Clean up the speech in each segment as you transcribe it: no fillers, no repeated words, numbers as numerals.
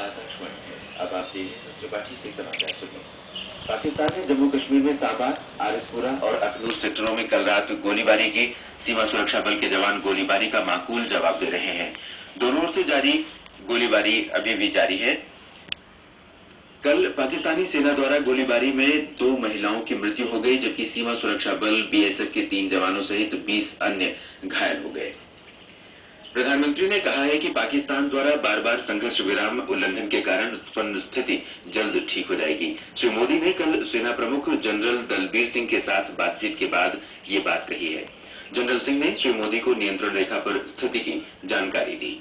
आकाशवाणी है। अब आप देखिए चौपाटी से समाचार सुनिए। पाकिस्तान ने जम्मू कश्मीर में सांबा, आरिसपुरा और अखनूर सेक्टरों में कल रात गोलीबारी की। सीमा सुरक्षा बल के जवान गोलीबारी का माकूल जवाब दे रहे हैं। दोनों ओर से जारी गोलीबारी अभी भी जारी है। कल पाकिस्तानी सेना द्वारा गोलीबारी में 2 महिलाओं की मृत्यु हो गई, जबकि सीमा सुरक्षा बल बीएसएफ के 3 जवानों सहित 20 अन्य घायल हो गए। प्रधानमंत्री ने कहा है कि पाकिस्तान द्वारा बार बार संघर्ष विराम उल्लंघन के कारण उत्पन्न स्थिति जल्द ठीक हो जाएगी। श्री मोदी ने कल सेना प्रमुख जनरल दलबीर सिंह के साथ बातचीत के बाद ये बात कही है। जनरल सिंह ने श्री मोदी को नियंत्रण रेखा पर स्थिति की जानकारी दी।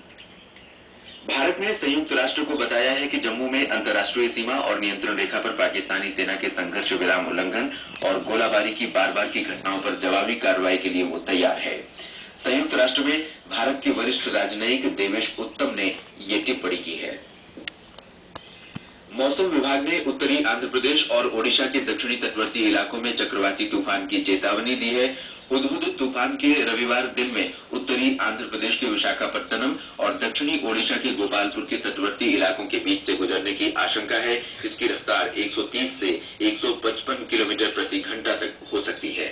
भारत ने संयुक्त राष्ट्र को बताया है कि जम्मू में अंतर्राष्ट्रीय सीमा और नियंत्रण रेखा पर पाकिस्तानी सेना के संघर्ष विराम उल्लंघन और गोलाबारी की बार की घटनाओं पर जवाबी कार्रवाई के लिए वो तैयार है। संयुक्त राष्ट्र में भारत के वरिष्ठ राजनयिक देवेश उत्तम ने ये टिप्पणी की है। मौसम विभाग ने उत्तरी आंध्र प्रदेश और ओडिशा के दक्षिणी तटवर्ती इलाकों में चक्रवाती तूफान की चेतावनी दी है। हुदहुद तूफान के रविवार दिन में उत्तरी आंध्र प्रदेश के विशाखापट्टनम और दक्षिणी ओडिशा के गोपालपुर के तटवर्ती इलाकों के बीच से गुजरने की आशंका है। इसकी रफ्तार 130 से 155 किलोमीटर प्रति घंटा तक हो सकती है।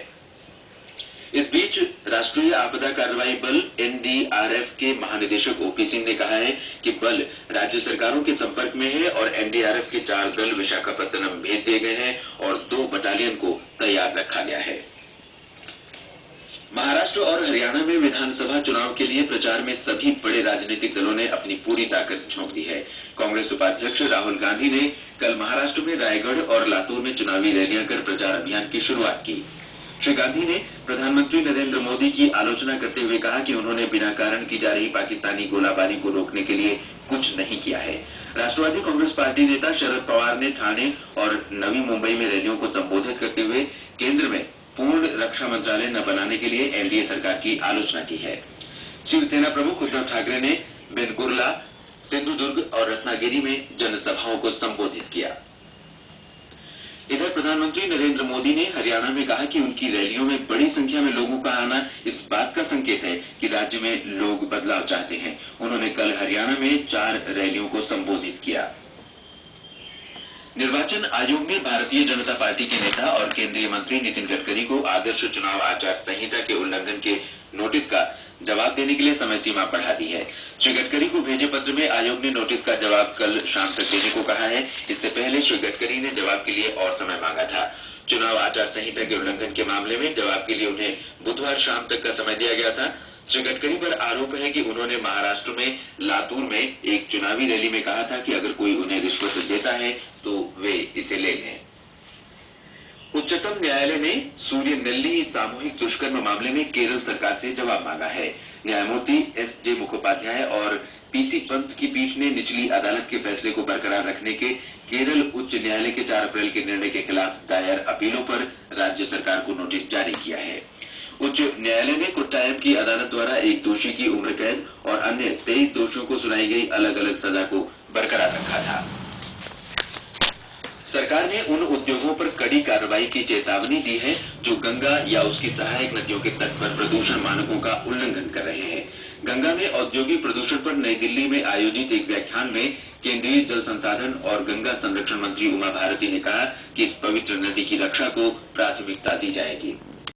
इस बीच राष्ट्रीय आपदा कार्रवाई बल एनडीआरएफ के महानिदेशक ओपी सिंह ने कहा है कि बल राज्य सरकारों के संपर्क में है और एनडीआरएफ के 4 दल विशाखापट्टनम भेज दिए गए हैं और 2 बटालियन को तैयार रखा गया है। महाराष्ट्र और हरियाणा में विधानसभा चुनाव के लिए प्रचार में सभी बड़े राजनीतिक दलों ने अपनी पूरी ताकत झोंक दी है। कांग्रेस उपाध्यक्ष राहुल गांधी ने कल महाराष्ट्र में रायगढ़ और लातूर में चुनावी रैलियां कर प्रचार अभियान की शुरुआत की। श्री गांधी ने प्रधानमंत्री नरेंद्र मोदी की आलोचना करते हुए कहा कि उन्होंने बिना कारण की जा रही पाकिस्तानी गोलाबारी को रोकने के लिए कुछ नहीं किया है। राष्ट्रवादी कांग्रेस पार्टी नेता शरद पवार ने ठाणे और नवी मुंबई में रैलियों को संबोधित करते हुए केंद्र में पूर्ण रक्षा मंत्रालय न बनाने के लिए एनडीए सरकार की आलोचना की है। शिवसेना प्रमुख उद्धव ठाकरे ने बेनगुरला, सिंधुदुर्ग और रत्नागिरी में जनसभाओं को संबोधित किया। इधर प्रधानमंत्री नरेंद्र मोदी ने हरियाणा में कहा कि उनकी रैलियों में बड़ी संख्या में लोगों का आना इस बात का संकेत है कि राज्य में लोग बदलाव चाहते हैं। उन्होंने कल हरियाणा में 4 रैलियों को संबोधित किया। निर्वाचन आयोग ने भारतीय जनता पार्टी के नेता और केंद्रीय मंत्री नितिन गडकरी को आदर्श चुनाव आचार संहिता के उल्लंघन के नोटिस का जवाब देने के लिए समय सीमा बढ़ा दी है। श्री गडकरी को भेजे पत्र में आयोग ने नोटिस का जवाब कल शाम तक देने को कहा है। इससे पहले श्री गडकरी ने जवाब के लिए और समय मांगा था। चुनाव आचार संहिता के उल्लंघन के मामले में जवाब के लिए उन्हें बुधवार शाम तक का समय दिया गया था। श्री गडकरी पर आरोप है कि उन्होंने महाराष्ट्र में लातूर में एक चुनावी रैली में कहा था कि अगर कोई उन्हें रिश्वत देता है तो वे इसे ले लें। उच्चतम न्यायालय ने सूर्य नेल्ली सामूहिक दुष्कर्म मामले में केरल सरकार से जवाब मांगा है। न्यायमूर्ति एस.जे. मुखोपाध्याय और पीसी पंत की पीठ ने निचली अदालत के फैसले को बरकरार रखने के केरल उच्च न्यायालय के 4 अप्रैल के निर्णय के खिलाफ दायर अपीलों पर राज्य सरकार को नोटिस जारी किया है। उच्च न्यायालय ने कोट्टायम की अदालत द्वारा एक दोषी की उम्र कैद और अन्य 23 दोषियों को सुनाई गई अलग अलग सजा को बरकरार रखा था। सरकार ने उन उद्योगों पर कड़ी कार्रवाई की चेतावनी दी है जो गंगा या उसकी सहायक नदियों के तट पर प्रदूषण मानकों का उल्लंघन कर रहे हैं। गंगा में औद्योगिक प्रदूषण पर नई दिल्ली में आयोजित एक व्याख्यान में केंद्रीय जल संसाधन और गंगा संरक्षण मंत्री उमा भारती ने कहा कि इस पवित्र नदी की रक्षा को प्राथमिकता दी जाएगी।